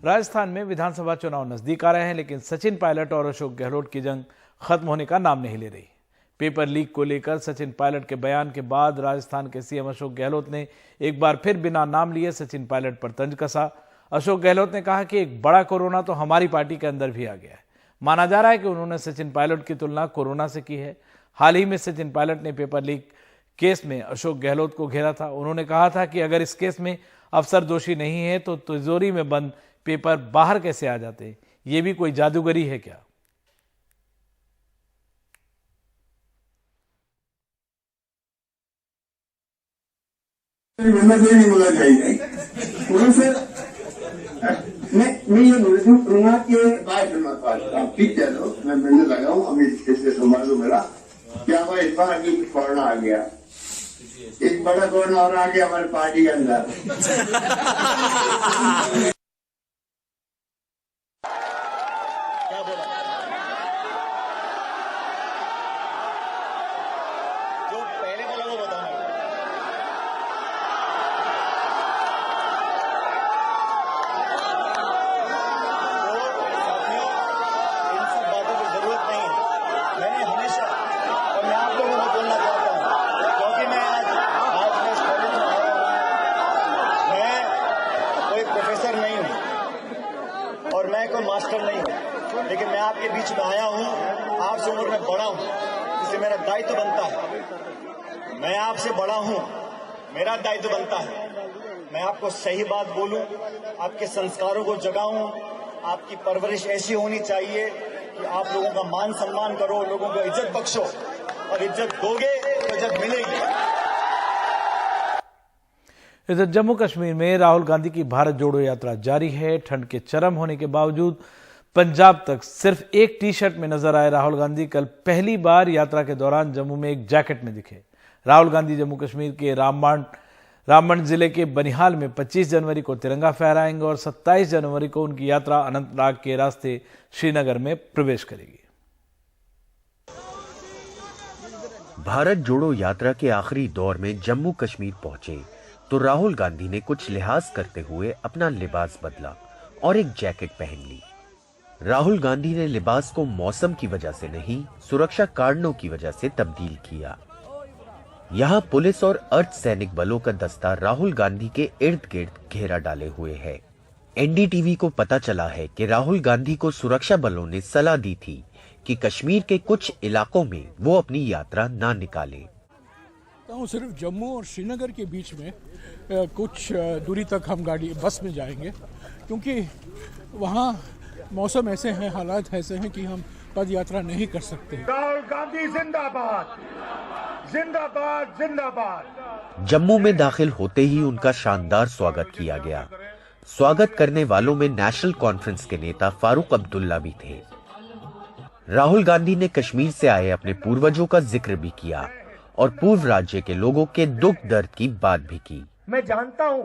राजस्थान में विधानसभा चुनाव नजदीक आ रहे हैं, लेकिन सचिन पायलट और अशोक गहलोत की जंग खत्म होने का नाम नहीं ले रही। पेपर लीक को लेकर सचिन पायलट के बयान के बाद राजस्थान के सीएम अशोक गहलोत ने एक बार फिर बिना नाम लिए सचिन पायलट पर तंज कसा। अशोक गहलोत ने कहा कि एक बड़ा कोरोना तो हमारी पार्टी के अंदर भी आ गया है। माना जा रहा है कि उन्होंने सचिन पायलट की तुलना कोरोना से की है। हाल ही में सचिन पायलट ने पेपर लीक केस में अशोक गहलोत को घेरा था। उन्होंने कहा था कि अगर इस केस में अफसर दोषी नहीं है तो तिजोरी में बंद पेपर बाहर कैसे आ जाते? ये भी कोई जादूगरी है क्या? नहीं बोला जाएगा। मैं ये बोलूंगा कि आप ठीक कह लो, मैं मिलने लगा हूँ अभी इससे संभालो मेरा क्या हुआ। इस बार अभी कोरोना आ गया, एक बड़ा कोरोना और आ गया हमारी पार्टी के अंदर। जो पहले वाला वो बताना। और मैं कोई मास्टर नहीं हूं, लेकिन मैं आपके बीच में आया हूं, आपसे उम्र में बड़ा हूं, इससे मेरा दायित्व बनता है। मैं आपसे बड़ा हूं, मेरा दायित्व बनता है मैं आपको सही बात बोलूं, आपके संस्कारों को जगाऊं। आपकी परवरिश ऐसी होनी चाहिए कि आप लोगों का मान सम्मान करो, लोगों को इज्जत बख्शो, और इज्जत दोगे तो इज्जत मिलेगी। इधर जम्मू कश्मीर में राहुल गांधी की भारत जोड़ो यात्रा जारी है। ठंड के चरम होने के बावजूद पंजाब तक सिर्फ एक टी शर्ट में नजर आए राहुल गांधी कल पहली बार यात्रा के दौरान जम्मू में एक जैकेट में दिखे। राहुल गांधी जम्मू कश्मीर के रामबन जिले के बनिहाल में 25 जनवरी को तिरंगा फहराएंगे और 27 जनवरी को उनकी यात्रा अनंतनाग के रास्ते श्रीनगर में प्रवेश करेगी। भारत जोड़ो यात्रा के आखिरी दौर में जम्मू कश्मीर पहुंचे तो राहुल गांधी ने कुछ लिहाज करते हुए अपना लिबास बदला और एक जैकेट पहन ली। राहुल गांधी ने लिबास को मौसम की वजह से नहीं, सुरक्षा कारणों की वजह से तब्दील किया। यहां पुलिस और अर्धसैनिक बलों का दस्ता राहुल गांधी के इर्द गिर्द घेरा डाले हुए है। एनडीटीवी को पता चला है कि राहुल गांधी को सुरक्षा बलों ने सलाह दी थी कि कश्मीर के कुछ इलाकों में वो अपनी यात्रा ना निकाले। सिर्फ जम्मू और श्रीनगर के बीच में कुछ दूरी तक हम बस में जाएंगे, क्योंकि वहाँ मौसम ऐसे हैं, हालात ऐसे हैं कि हम पद यात्रा नहीं कर सकते। राहुल गांधी जिंदाबाद, जिंदाबाद, जिंदाबाद। जम्मू में दाखिल होते ही उनका शानदार स्वागत किया गया। स्वागत करने वालों में नेशनल कॉन्फ्रेंस के नेता फारूक अब्दुल्ला भी थे। राहुल गांधी ने कश्मीर से आए अपने पूर्वजों का जिक्र भी किया और पूर्व राज्य के लोगों के दुख दर्द की बात भी की। मैं जानता हूं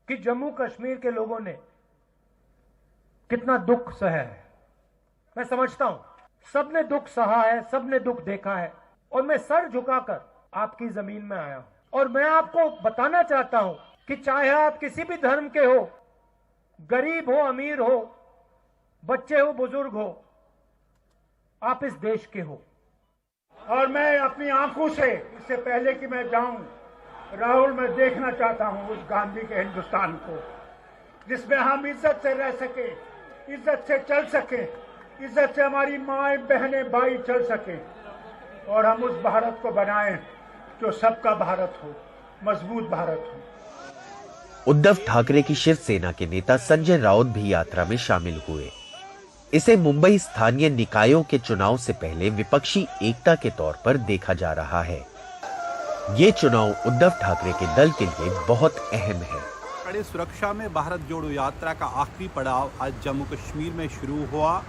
कि जम्मू कश्मीर के लोगों ने कितना दुख सहा है। मैं समझता हूं सबने दुख सहा है, सबने दुख देखा है, और मैं सर झुकाकर आपकी जमीन में आया हूं। और मैं आपको बताना चाहता हूं कि चाहे आप किसी भी धर्म के हो, गरीब हो, अमीर हो, बच्चे हो, बुजुर्ग हो, आप इस देश के हो। और मैं अपनी आंखों से, इससे पहले कि मैं जाऊं, राहुल, मैं देखना चाहता हूं उस गांधी के हिंदुस्तान को जिसमें हम इज्जत से रह सके, इज्जत से चल सके, इज्जत से हमारी माएं, बहनें, भाई चल सके, और हम उस भारत को बनाएं जो सबका भारत हो, मजबूत भारत हो। उद्धव ठाकरे की शिवसेना के नेता संजय राउत भी यात्रा में शामिल हुए। इसे मुंबई स्थानीय निकायों के चुनाव से पहले विपक्षी एकता के तौर पर देखा जा रहा है। ये चुनाव उद्धव ठाकरे के दल के लिए बहुत अहम है। कड़े सुरक्षा में भारत जोड़ो यात्रा का आखिरी पड़ाव आज जम्मू कश्मीर में शुरू हुआ।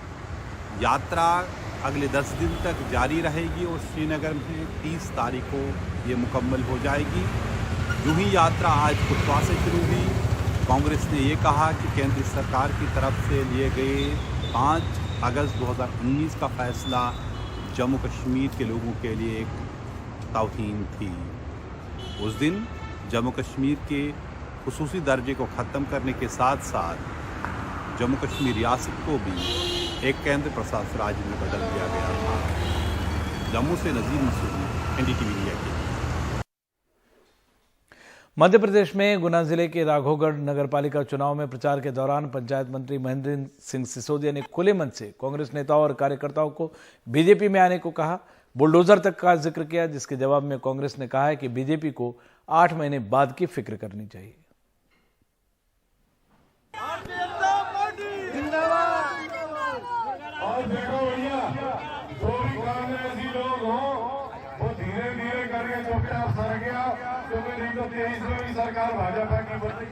यात्रा अगले 10 दिन तक जारी रहेगी और श्रीनगर में 30 तारीख को ये मुकम्मल हो जाएगी। यूं ही यात्रा आज कुटवा से शुरू हुई। कांग्रेस ने ये कहा कि केंद्र सरकार की तरफ से लिए गए 5 अगस्त 2019 का फैसला जम्मू कश्मीर के लोगों के लिए एक तौहीन थी। उस दिन जम्मू कश्मीर के खुसूसी दर्जे को ख़त्म करने के साथ साथ जम्मू कश्मीर रियासत को भी एक केंद्र प्रशासित राज्य में बदल दिया गया था। जम्मू से नज़ीर मसूद, NDTV इंडिया के। मध्य प्रदेश में गुना जिले के राघोगढ़ नगरपालिका चुनाव में प्रचार के दौरान पंचायत मंत्री महेंद्र सिंह सिसोदिया ने खुले मन से कांग्रेस नेताओं और कार्यकर्ताओं को बीजेपी में आने को कहा। बुलडोजर तक का जिक्र किया, जिसके जवाब में कांग्रेस ने कहा है कि बीजेपी को 8 महीने बाद की फिक्र करनी चाहिए। और देखो भैया, जो भी कांग्रेसी लोग हो वो धीरे धीरे करके चुपचाप सर गया, क्योंकि नहीं तो 23 में सरकार भाजपा की बनी।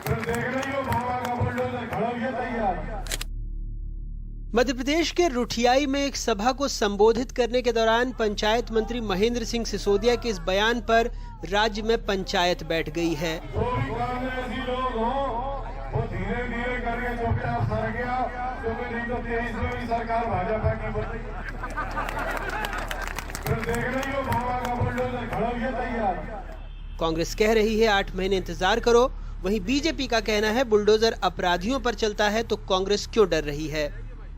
फिर देख रही हो भावा का बुलडोजर खड़ा हुआ तैयार। मध्य प्रदेश के रुठियाई में एक सभा को संबोधित करने के दौरान पंचायत मंत्री महेंद्र सिंह सिसोदिया के इस बयान पर राज्य में पंचायत बैठ गई है। जो भी कांग्रेसी लोग हो वो धीरे धीरे करके चुपचाप सर गया, क्योंकि नहीं तो 23 में सरकार भाजपा की बनी। फिर देख रही हो भावा का बुलडोजर खड़ा हुआ तैयार। कांग्रेस कह रही है 8 महीने इंतजार करो, वहीं बीजेपी का कहना है बुलडोजर अपराधियों पर चलता है तो कांग्रेस क्यों डर रही है।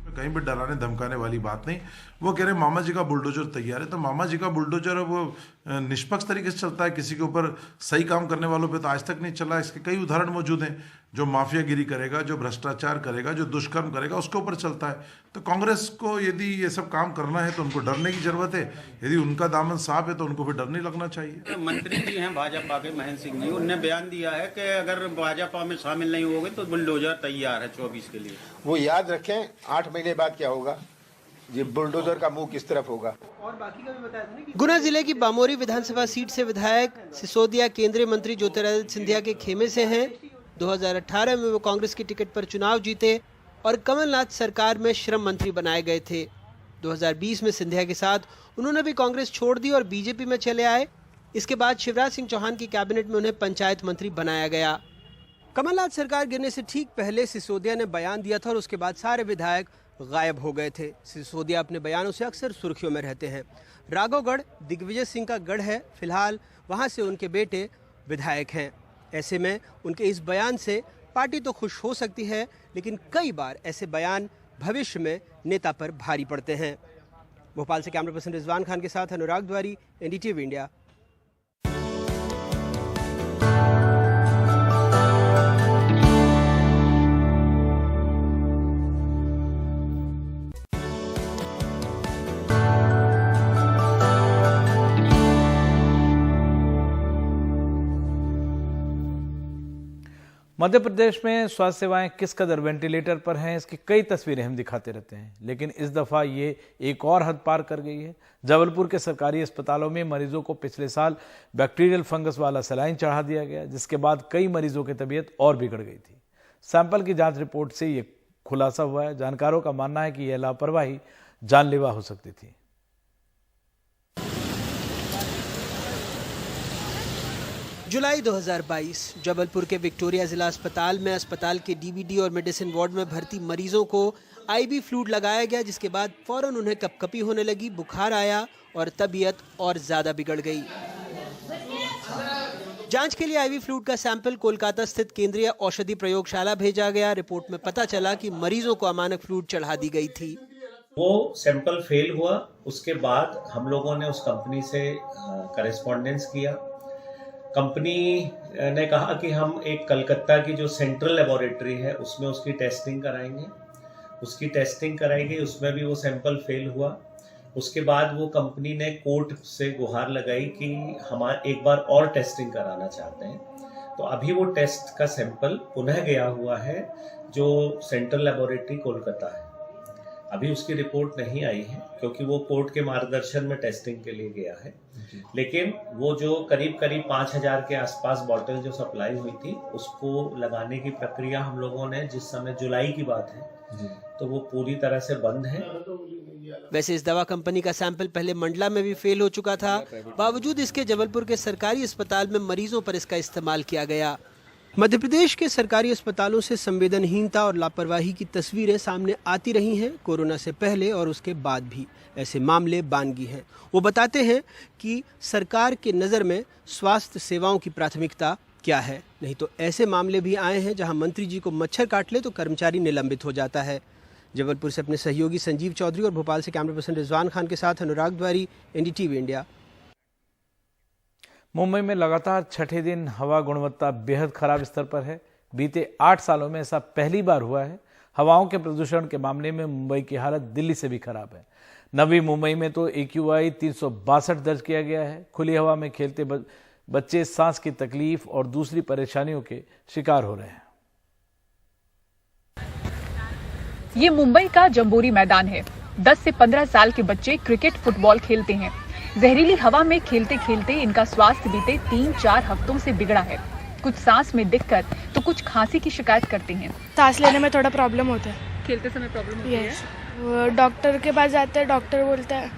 कहीं भी डराने धमकाने वाली बात नहीं। वो कह रहे मामा जी का बुलडोजर तैयार है, तो मामा जी का बुलडोजर वो निष्पक्ष तरीके से चलता है, किसी के ऊपर सही काम करने वालों पे तो आज तक नहीं चला। इसके कई उदाहरण मौजूद हैं। जो माफियागिरी करेगा, जो भ्रष्टाचार करेगा, जो दुष्कर्म करेगा, उसके ऊपर चलता है। तो कांग्रेस को यदि ये सब काम करना है तो उनको डरने की जरूरत है। यदि उनका दामन साफ है तो उनको फिर डर नहीं लगना चाहिए। मंत्री जी हैं भाजपा के महेंद्र सिंह जी, उन्होंने बयान दिया है कि अगर भाजपा में शामिल नहीं होगे तो बुलडोजर तैयार है 24 के लिए। वो याद रखें 8 महीने बाद क्या होगा, ये बुलडोजर का मुंह किस तरफ होगा। और बाकी का भी बता दें। गुना जिले की बामोरी विधानसभा सीट से विधायक सिसोदिया केंद्रीय मंत्री ज्योतिरादित्य सिंधिया के खेमे से हैं। 2018 में वो कांग्रेस की टिकट पर चुनाव जीते और कमलनाथ सरकार में श्रम मंत्री बनाए गए थे। 2020 में सिंधिया के साथ उन्होंने भी कांग्रेस छोड़ दी और बीजेपी में चले आए। इसके बाद शिवराज सिंह चौहान की कैबिनेट में उन्हें पंचायत मंत्री बनाया गया। कमलनाथ सरकार गिरने से ठीक पहले सिसोदिया ने बयान दिया था और उसके बाद सारे विधायक गायब हो गए थे। सिसोदिया अपने बयानों से अक्सर सुर्खियों में रहते हैं। राघोगढ़ दिग्विजय सिंह का गढ़ है, फिलहाल वहां से उनके बेटे विधायक हैं। ऐसे में उनके इस बयान से पार्टी तो खुश हो सकती है, लेकिन कई बार ऐसे बयान भविष्य में नेता पर भारी पड़ते हैं। भोपाल से कैमरा पर्सन रिजवान खान के साथ अनुराग द्वारी, NDTV इंडिया। मध्य प्रदेश में स्वास्थ्य सेवाएं किस कदर वेंटिलेटर पर हैं, इसकी कई तस्वीरें हम दिखाते रहते हैं, लेकिन इस दफा ये एक और हद पार कर गई है। जबलपुर के सरकारी अस्पतालों में मरीजों को पिछले साल बैक्टीरियल फंगस वाला सलाइन चढ़ा दिया गया, जिसके बाद कई मरीजों की तबीयत और बिगड़ गई थी। सैंपल की जांच रिपोर्ट से ये खुलासा हुआ है। जानकारों का मानना है कि यह लापरवाही जानलेवा हो सकती थी। जुलाई 2022 जबलपुर के विक्टोरिया जिला अस्पताल में अस्पताल के DBD और मेडिसिन वार्ड में भर्ती मरीजों को IV फ्लूइड लगाया गया, जिसके बाद फौरन उन्हें कपकपी होने लगी, बुखार आया और तबीयत और ज्यादा बिगड़ गई। जांच के लिए IV फ्लूइड का सैंपल कोलकाता स्थित केंद्रीय औषधि प्रयोगशाला भेजा गया। रिपोर्ट में पता चला कि मरीजों को अमानक फ्लूइड चढ़ा दी गई थी। वो सैंपल फेल हुआ। उसके बाद हम लोगों ने उस कंपनी से करेस्पॉन्डेंस किया। कंपनी ने कहा कि हम एक कलकत्ता की जो सेंट्रल लेबोरेटरी है उसमें उसकी टेस्टिंग कराएंगे। उसकी टेस्टिंग कराई गई, उसमें भी वो सैंपल फेल हुआ। उसके बाद वो कंपनी ने कोर्ट से गुहार लगाई कि हम एक बार और टेस्टिंग कराना चाहते हैं। तो अभी वो टेस्ट का सैंपल पुनः गया हुआ है जो सेंट्रल लेबोरेटरी कोलकाता है। अभी उसकी रिपोर्ट नहीं आई है क्योंकि वो कोर्ट के मार्गदर्शन में टेस्टिंग के लिए गया है। लेकिन वो जो करीब 5000 के आसपास बॉटल जो सप्लाई हुई थी उसको लगाने की प्रक्रिया हम लोगों ने, जिस समय जुलाई की बात है, तो वो पूरी तरह से बंद है। वैसे इस दवा कंपनी का सैंपल पहले मंडला में भी फेल हो चुका था। बावजूद इसके जबलपुर के सरकारी अस्पताल में मरीजों पर इसका इस्तेमाल किया गया। मध्य प्रदेश के सरकारी अस्पतालों से संवेदनहीनता और लापरवाही की तस्वीरें सामने आती रही हैं। कोरोना से पहले और उसके बाद भी ऐसे मामले बानगी हैं। वो बताते हैं कि सरकार के नज़र में स्वास्थ्य सेवाओं की प्राथमिकता क्या है। नहीं तो ऐसे मामले भी आए हैं जहां मंत्री जी को मच्छर काट ले तो कर्मचारी निलंबित हो जाता है। जबलपुर से अपने सहयोगी संजीव चौधरी और भोपाल से कैमरा पर्सन रिजवान खान के साथ अनुराग द्वारी, एनडीटीवी इंडिया। मुंबई में लगातार छठे दिन हवा गुणवत्ता बेहद खराब स्तर पर है। बीते 8 सालों में ऐसा पहली बार हुआ है। हवाओं के प्रदूषण के मामले में मुंबई की हालत दिल्ली से भी खराब है। नवी मुंबई में तो AQI 362 दर्ज किया गया है। खुली हवा में खेलते बच्चे सांस की तकलीफ और दूसरी परेशानियों के शिकार हो रहे हैं। ये मुंबई का जंबोरी मैदान है। 10 से 15 साल के बच्चे क्रिकेट, फुटबॉल खेलते हैं। जहरीली हवा में खेलते खेलते इनका स्वास्थ्य बीते 3-4 हफ्तों से बिगड़ा है। कुछ सांस में दिक्कत तो कुछ खांसी की शिकायत करते हैं। सांस लेने में थोड़ा प्रॉब्लम होता है। खेलते समय प्रॉब्लम होती है। डॉक्टर के पास जाते हैं, डॉक्टर बोलता है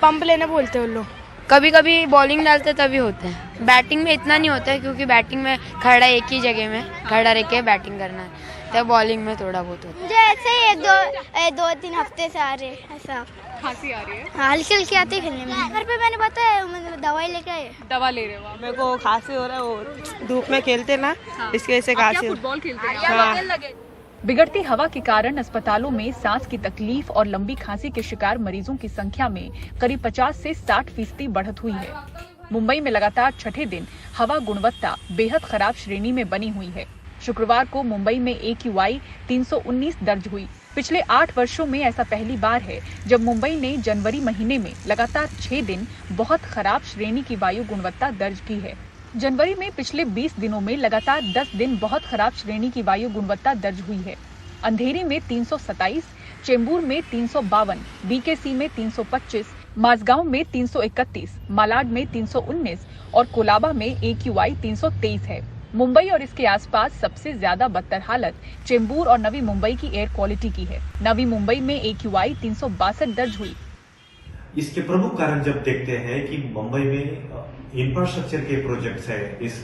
पंप लेने बोलते हैं। उन लोग कभी कभी बॉलिंग डालते तभी होते हैं। बैटिंग में इतना नहीं होता है क्योंकि बैटिंग में खड़ा एक ही जगह में खड़ा रह के बैटिंग करना है, तो बॉलिंग में थोड़ा बहुत होता है। मुझे ऐसे ही 2-3 हफ्ते से आ रहे हैं। ऐसा खांसी आ रही है? हाँ, हल्की हल्की आती है खेलने में। घर पे मैंने बताया, दवाई लेके आए। दवा ले रहे हो? मेरे को खांसी हो रहा है, वो धूप में खेलते ना, इसकी वजह से खांसी। फुटबॉल खेलते हैं? बिगड़ती हवा के कारण अस्पतालों में सांस की तकलीफ और लंबी खांसी के शिकार मरीजों की संख्या में करीब 50 से 60% बढ़त हुई है। मुंबई में लगातार छठे दिन हवा गुणवत्ता बेहद खराब श्रेणी में बनी हुई है। शुक्रवार को मुंबई में AQI 319 दर्ज हुई। पिछले 8 वर्षों में ऐसा पहली बार है जब मुंबई ने जनवरी महीने में लगातार 6 दिन बहुत खराब श्रेणी की वायु गुणवत्ता दर्ज की है। जनवरी में पिछले 20 दिनों में लगातार 10 दिन बहुत खराब श्रेणी की वायु गुणवत्ता दर्ज हुई है। अंधेरी में 327, चेंबूर में 352, BKC में 325, माझगांव में 331, मालाड में 319 और कोलाबा में AQI 323 है। मुंबई और इसके आसपास सबसे ज्यादा बदतर हालत चेंबूर और नवी मुंबई की एयर क्वालिटी की है। नवी मुंबई में AQI 362 दर्ज हुई। इसके प्रमुख कारण जब देखते हैं कि मुंबई में इंफ्रास्ट्रक्चर के प्रोजेक्ट्स है, इस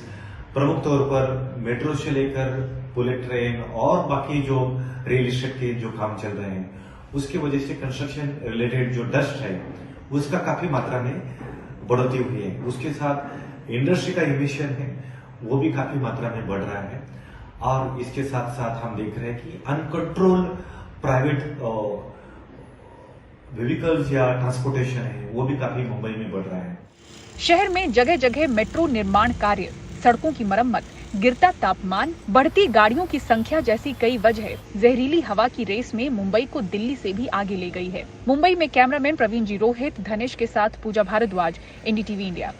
प्रमुख तौर पर मेट्रो से लेकर बुलेट ट्रेन और बाकी जो रियल एस्टेट के जो काम चल रहे हैं, उसकी वजह से कंस्ट्रक्शन रिलेटेड जो डस्ट है उसका काफी मात्रा में बढ़ोतरी हुई है। उसके साथ इंडस्ट्री का इमिशन है वो भी काफी मात्रा में बढ़ रहा है। और इसके साथ साथ हम देख रहे हैं कि अनकंट्रोल प्राइवेट व्हीकल्स या ट्रांसपोर्टेशन है वो भी काफी मुंबई में बढ़ रहा है। शहर में जगह जगह मेट्रो निर्माण कार्य, सड़कों की मरम्मत, गिरता तापमान, बढ़ती गाड़ियों की संख्या जैसी कई वजह जहरीली हवा की रेस में मुंबई को दिल्ली से भी आगे ले गई है। मुंबई में कैमरामैन प्रवीण जी रोहित, धनेश के साथ पूजा भारद्वाज, NDTV इंडिया।